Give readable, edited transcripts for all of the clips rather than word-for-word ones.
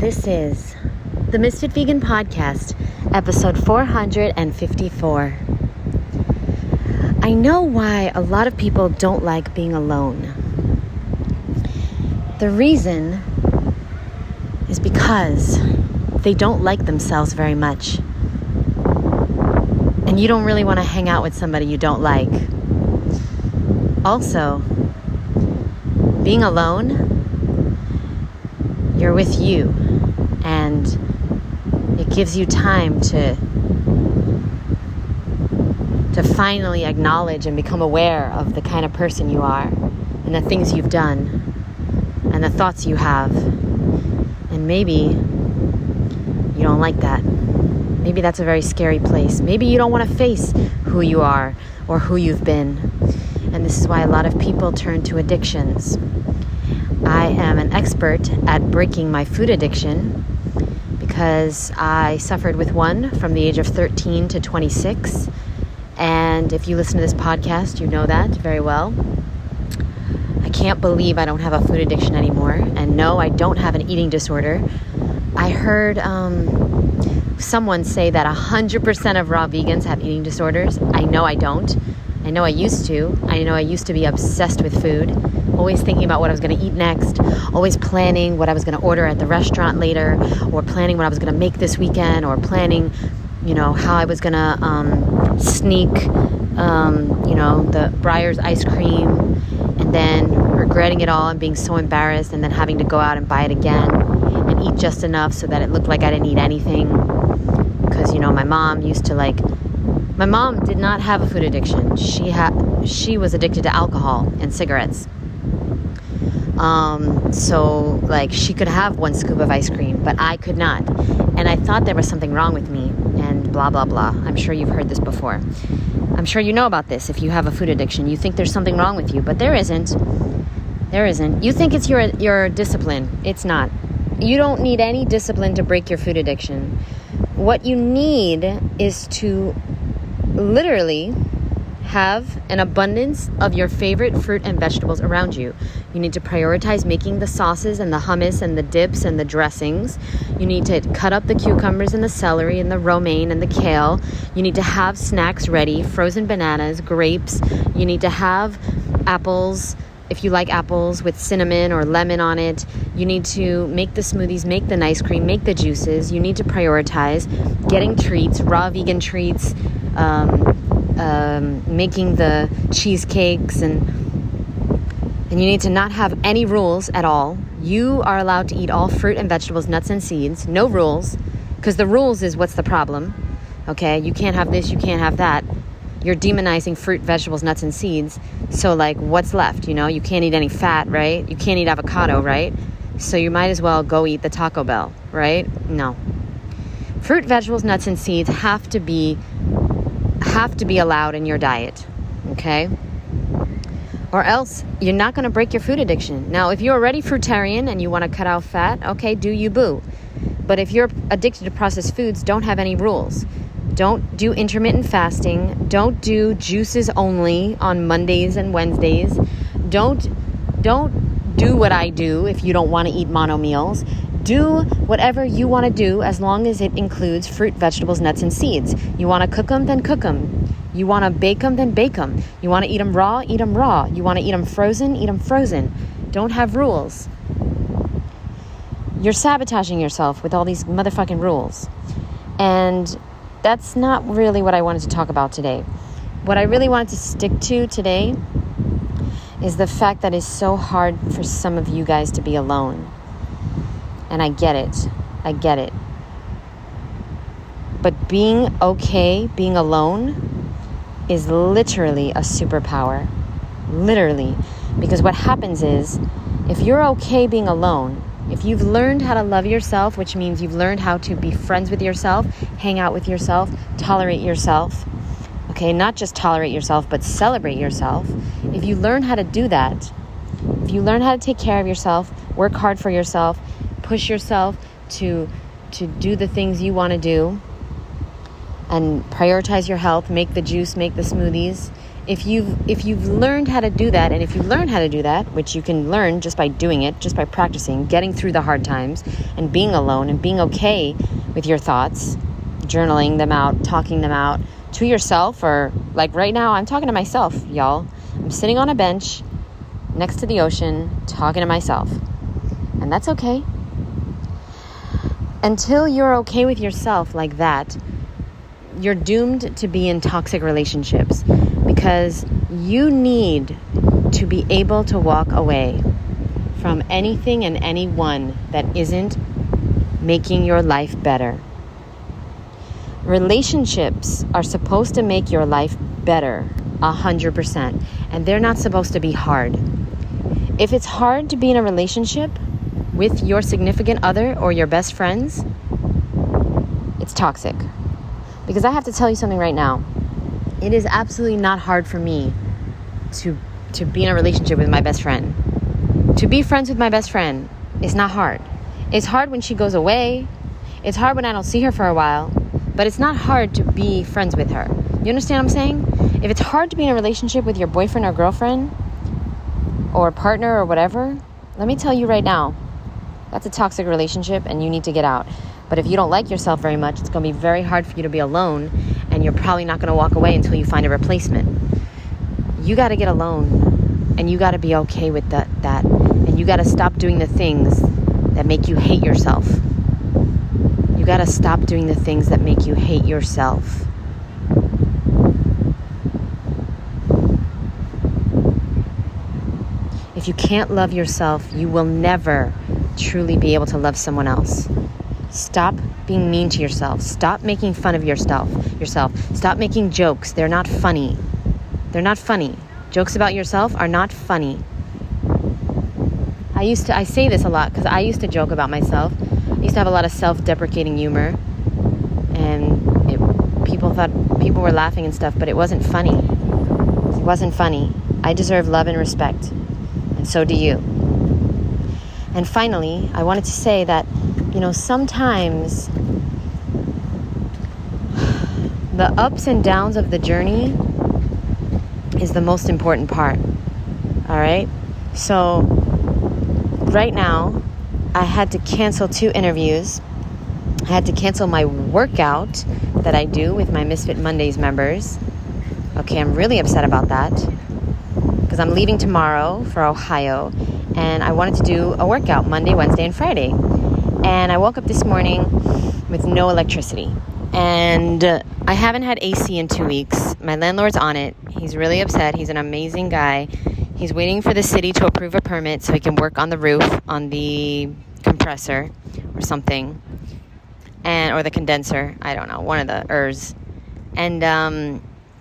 This is the Ms.FitVegan podcast, episode 454. I know why a lot of people don't like being alone. The reason is because they don't like themselves very much. And you don't really want to hang out with somebody you don't like. Also, being alone, you're with you, and it gives you time to finally acknowledge and become aware of the kind of person you are, and the things you've done, and the thoughts you have. And maybe you don't like that. Maybe that's a very scary place. Maybe you don't want to face who you are or who you've been. And this is why a lot of people turn to addictions. I am an expert at breaking my food addiction because I suffered with one from the age of 13 to 26. And if you listen to this podcast, you know that very well. I can't believe I don't have a food addiction anymore. And no, I don't have an eating disorder. I heard someone say that 100% of raw vegans have eating disorders. I know I don't. I know I used to. I know I used to be obsessed with food, always thinking about what I was going to eat next, always planning what I was going to order at the restaurant later, or planning what I was going to make this weekend, or planning, how I was going to sneak, the Breyer's ice cream, and then regretting it all and being so embarrassed, and then having to go out and buy it again and eat just enough so that it looked like I didn't eat anything. Because, my mom did not have a food addiction. She was addicted to alcohol and cigarettes. So she could have one scoop of ice cream, but I could not. And I thought there was something wrong with me, and blah, blah, blah. I'm sure you've heard this before. I'm sure you know about this. If you have a food addiction, you think there's something wrong with you, but there isn't. There isn't. You think it's your discipline. It's not. You don't need any discipline to break your food addiction. What you need is to literally have an abundance of your favorite fruit and vegetables around you. You need to prioritize making the sauces and the hummus and the dips and the dressings. You need to cut up the cucumbers and the celery and the romaine and the kale. You need to have snacks ready, frozen bananas, grapes. You need to have apples, if you like apples, with cinnamon or lemon on it. You need to make the smoothies, make the ice cream, make the juices. You need to prioritize getting treats, raw vegan treats, making the cheesecakes, and you need to not have any rules at all. You are allowed to eat all fruit and vegetables, nuts and seeds. No rules, because the rules is what's the problem. Okay, you can't have this, you can't have that. You're demonizing fruit, vegetables, nuts, and seeds. So, what's left? You can't eat any fat, right? You can't eat avocado, right? So you might as well go eat the Taco Bell, right? No. Fruit, vegetables, nuts, and seeds have to be allowed in your diet, okay? Or else you're not going to break your food addiction. Now, if you're already fruitarian and you want to cut out fat, okay, do you boo. But if you're addicted to processed foods, don't have any rules. Don't do intermittent fasting. Don't do juices only on Mondays and Wednesdays. Don't do what I do if you don't want to eat mono meals. Do whatever you want to do as long as it includes fruit, vegetables, nuts, and seeds. You want to cook them, then cook them. You want to bake them, then bake them. You want to eat them raw, eat them raw. You want to eat them frozen. Don't have rules. You're sabotaging yourself with all these motherfucking rules. And that's not really what I wanted to talk about today. What I really wanted to stick to today is the fact that it's so hard for some of you guys to be alone. And I get it. But being okay, being alone, is literally a superpower. Literally. Because what happens is, if you're okay being alone, if you've learned how to love yourself, which means you've learned how to be friends with yourself, hang out with yourself, tolerate yourself, okay, not just tolerate yourself, but celebrate yourself. If you learn how to do that, if you learn how to take care of yourself, work hard for yourself, push yourself to do the things you want to do, and prioritize your health, make the juice, make the smoothies, If you've learned how to do that, and if you learn how to do that, which you can learn just by doing it, just by practicing, getting through the hard times and being alone and being okay with your thoughts, journaling them out, talking them out to yourself, or like right now, I'm talking to myself, y'all. I'm sitting on a bench next to the ocean talking to myself, and that's okay. Until you're okay with yourself like that, you're doomed to be in toxic relationships, because you need to be able to walk away from anything and anyone that isn't making your life better. Relationships are supposed to make your life better 100%, and they're not supposed to be hard. If it's hard to be in a relationship with your significant other or your best friends, it's toxic. Because I have to tell you something right now. It is absolutely not hard for me to be in a relationship with my best friend. To be friends with my best friend is not hard. It's hard when she goes away. It's hard when I don't see her for a while. But it's not hard to be friends with her. You understand what I'm saying? If it's hard to be in a relationship with your boyfriend or girlfriend or partner or whatever, let me tell you right now, that's a toxic relationship and you need to get out. But if you don't like yourself very much, it's going to be very hard for you to be alone, and you're probably not going to walk away until you find a replacement. You got to get alone, and you got to be okay with that, and you got to stop doing the things that make you hate yourself. You got to stop doing the things that make you hate yourself. If you can't love yourself, you will never truly be able to love someone else. Stop being mean to yourself. Stop making fun of yourself. Stop making jokes. They're not funny. They're not funny. Jokes about yourself are not funny. I say this a lot because I used to joke about myself. I used to have a lot of self-deprecating humor, and people were laughing and stuff, but it wasn't funny. It wasn't funny. I deserve love and respect, and so do you. And finally, I wanted to say that, sometimes the ups and downs of the journey is the most important part. All right? So right now, I had to cancel 2 interviews. I had to cancel my workout that I do with my Misfit Mondays members. Okay, I'm really upset about that because I'm leaving tomorrow for Ohio, and I wanted to do a workout Monday, Wednesday, and Friday. And I woke up this morning with no electricity. And I haven't had AC in 2 weeks. My landlord's on it. He's really upset. He's an amazing guy. He's waiting for the city to approve a permit so he can work on the roof, on the compressor or something. Or the condenser. I don't know. One of the ERs. And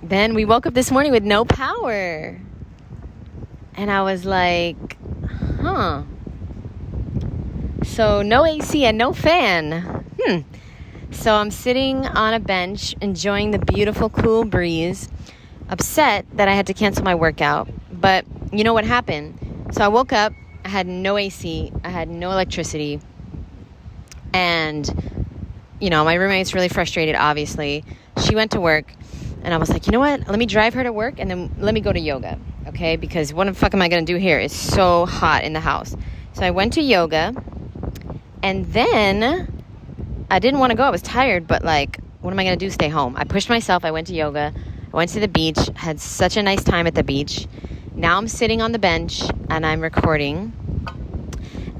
then we woke up this morning with no power. And I was like, huh. So no AC and no fan. So I'm sitting on a bench enjoying the beautiful cool breeze, upset that I had to cancel my workout. But you know what happened? So I woke up, I had no AC, I had no electricity, and my roommate's really frustrated, obviously. She went to work, and I was like, you know what? Let me drive her to work, and then let me go to yoga, okay? Because what the fuck am I going to do here? It's so hot in the house. So I went to yoga, and then I didn't want to go. I was tired, but what am I going to do? Stay home. I pushed myself. I went to yoga. I went to the beach, had such a nice time at the beach. Now I'm sitting on the bench, and I'm recording.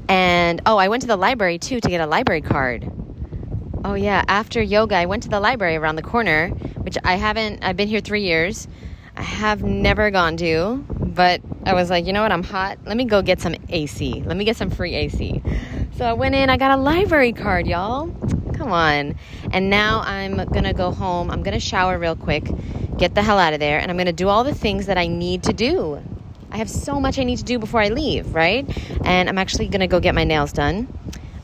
And, I went to the library, too, to get a library card. Oh, yeah. After yoga, I went to the library around the corner, which I've been here 3 years. I have never gone to, but I was like, you know what? I'm hot. Let me go get some AC. Let me get some free AC. So I went in. I got a library card, y'all. Come on. And now I'm going to go home. I'm going to shower real quick, get the hell out of there, and I'm going to do all the things that I need to do. I have so much I need to do before I leave, right? And I'm actually going to go get my nails done.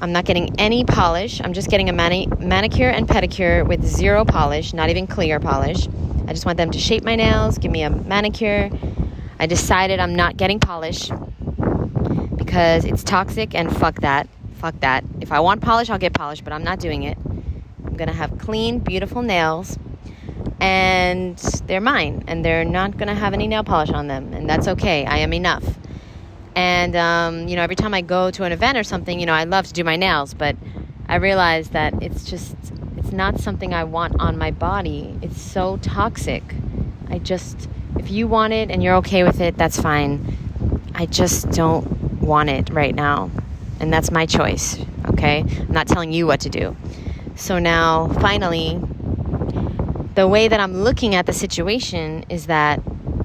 I'm not getting any polish. I'm just getting a manicure and pedicure with 0 polish, not even clear polish. I just want them to shape my nails, give me a manicure. I decided I'm not getting polish because it's toxic, and fuck that. Fuck that. If I want polish, I'll get polish, but I'm not doing it. I'm going to have clean, beautiful nails. and they're mine, and they're not going to have any nail polish on them, and that's okay. I am enough. And, every time I go to an event or something, I love to do my nails, but I realize that it's not something I want on my body. It's so toxic. If you want it and you're okay with it, that's fine. I just don't want it right now. And that's my choice, okay? I'm not telling you what to do. So now, finally, the way that I'm looking at the situation is that,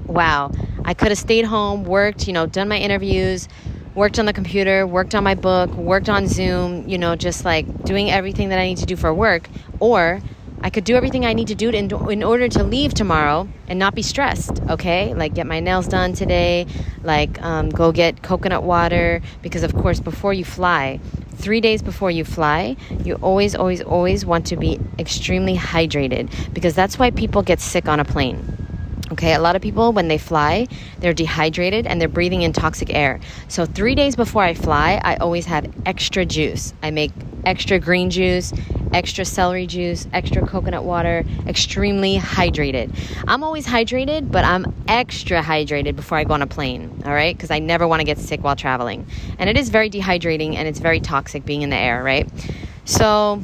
wow, I could have stayed home, worked, done my interviews, worked on the computer, worked on my book, worked on Zoom, just like doing everything that I need to do for work. Or I could do everything I need to do in order to leave tomorrow and not be stressed, okay? Like get my nails done today, like go get coconut water, because of course before you fly, 3 days before you fly, you always, always, always want to be extremely hydrated, because that's why people get sick on a plane. Okay, a lot of people, when they fly, they're dehydrated and they're breathing in toxic air. So 3 days before I fly, I always have extra juice. I make extra green juice, extra celery juice, extra coconut water, extremely hydrated. I'm always hydrated, but I'm extra hydrated before I go on a plane, all right? Because I never want to get sick while traveling. And it is very dehydrating and it's very toxic being in the air, right? So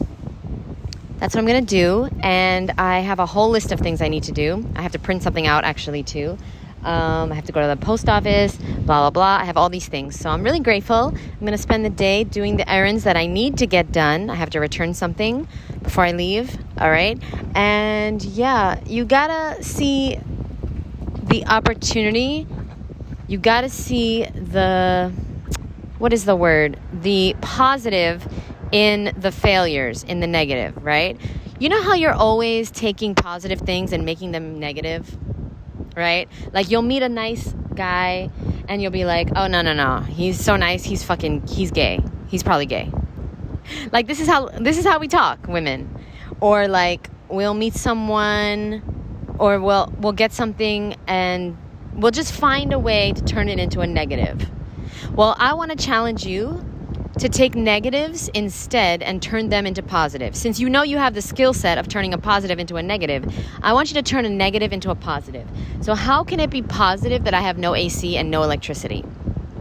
that's what I'm going to do, and I have a whole list of things I need to do. I have to print something out, actually, too. I have to go to the post office, blah, blah, blah. I have all these things, so I'm really grateful. I'm going to spend the day doing the errands that I need to get done. I have to return something before I leave, all right? And, yeah, you got to see the opportunity. You got to see the positive in the failures, in the negative, right? You know how you're always taking positive things and making them negative, right? Like you'll meet a nice guy and you'll be like, oh, no. He's so nice. He's gay. He's probably gay. Like this is how we talk, women. Or like we'll meet someone or we'll get something and we'll just find a way to turn it into a negative. Well, I want to challenge you to take negatives instead and turn them into positive. Since you know you have the skill set of turning a positive into a negative, I want you to turn a negative into a positive. So how can it be positive that I have no AC and no electricity?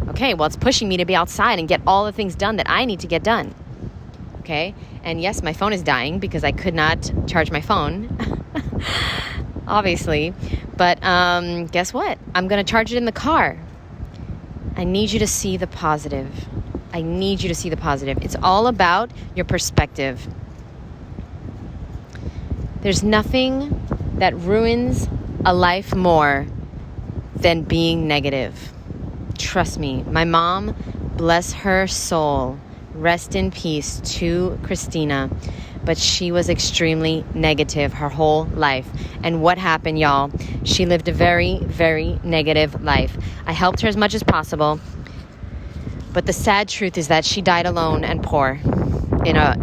Okay, well, it's pushing me to be outside and get all the things done that I need to get done. Okay, and yes, my phone is dying because I could not charge my phone, obviously. But guess what? I'm going to charge it in the car. I need you to see the positive. I need you to see the positive. It's all about your perspective. There's nothing that ruins a life more than being negative. Trust me. My mom, bless her soul, rest in peace to Christina, but she was extremely negative her whole life. And what happened, y'all? She lived a very, very negative life. I helped her as much as possible. But the sad truth is that she died alone and poor in a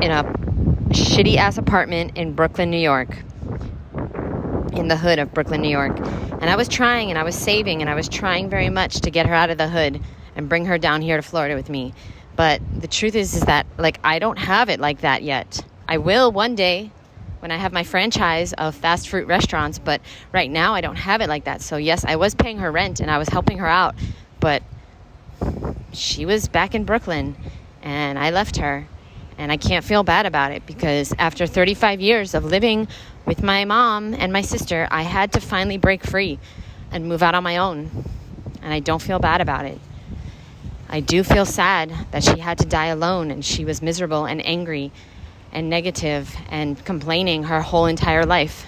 shitty ass apartment in Brooklyn, New York, in the hood of Brooklyn, New York. And I was trying and I was saving and I was trying very much to get her out of the hood and bring her down here to Florida with me. But the truth is that like I don't have it like that yet. I will one day when I have my franchise of fast food restaurants, but right now I don't have it like that. So yes, I was paying her rent and I was helping her out, but she was back in Brooklyn and I left her, and I can't feel bad about it because after 35 years of living with my mom and my sister, I had to finally break free and move out on my own, and I don't feel bad about it. I do feel sad that she had to die alone and she was miserable and angry and negative and complaining her whole entire life.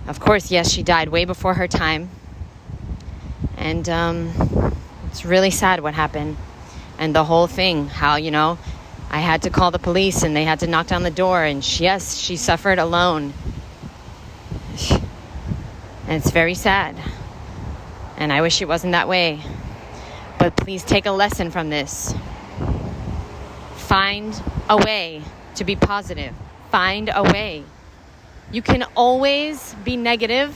Of course, yes, she died way before her time, and it's really sad what happened. And the whole thing, how, I had to call the police and they had to knock down the door. And yes, she suffered alone. And it's very sad. And I wish it wasn't that way. But please take a lesson from this. Find a way to be positive. Find a way. You can always be negative.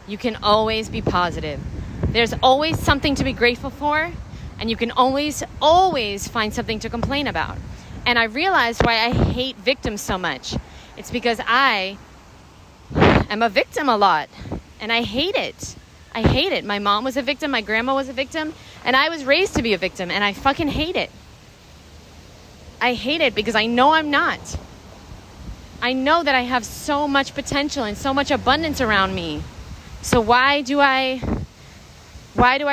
You can always be positive. There's always something to be grateful for, and you can always find something to complain about. And I realized why I hate victims so much. It's because I am a victim a lot, and I hate it. I hate it. My mom was a victim, my grandma was a victim, and I was raised to be a victim, and I fucking hate it. I hate it because I know I'm not. I know that I have so much potential and so much abundance around me. So why do I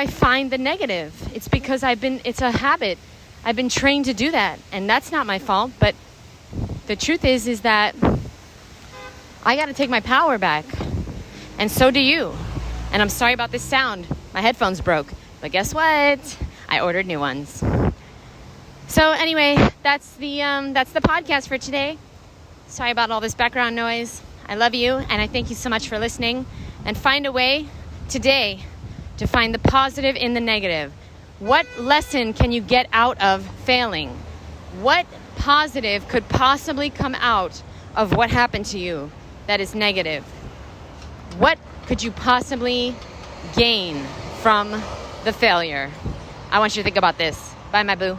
find the negative? It's because it's a habit. I've been trained to do that, and that's not my fault, but the truth is that I got to take my power back, and so do you. And I'm sorry about this sound. My headphones broke, but guess what? I ordered new ones. So anyway, that's the podcast for today. Sorry about all this background noise. I love you, and I thank you so much for listening. And find a way today to find the positive in the negative. What lesson can you get out of failing? What positive could possibly come out of what happened to you that is negative? What could you possibly gain from the failure? I want you to think about this. Bye, my boo.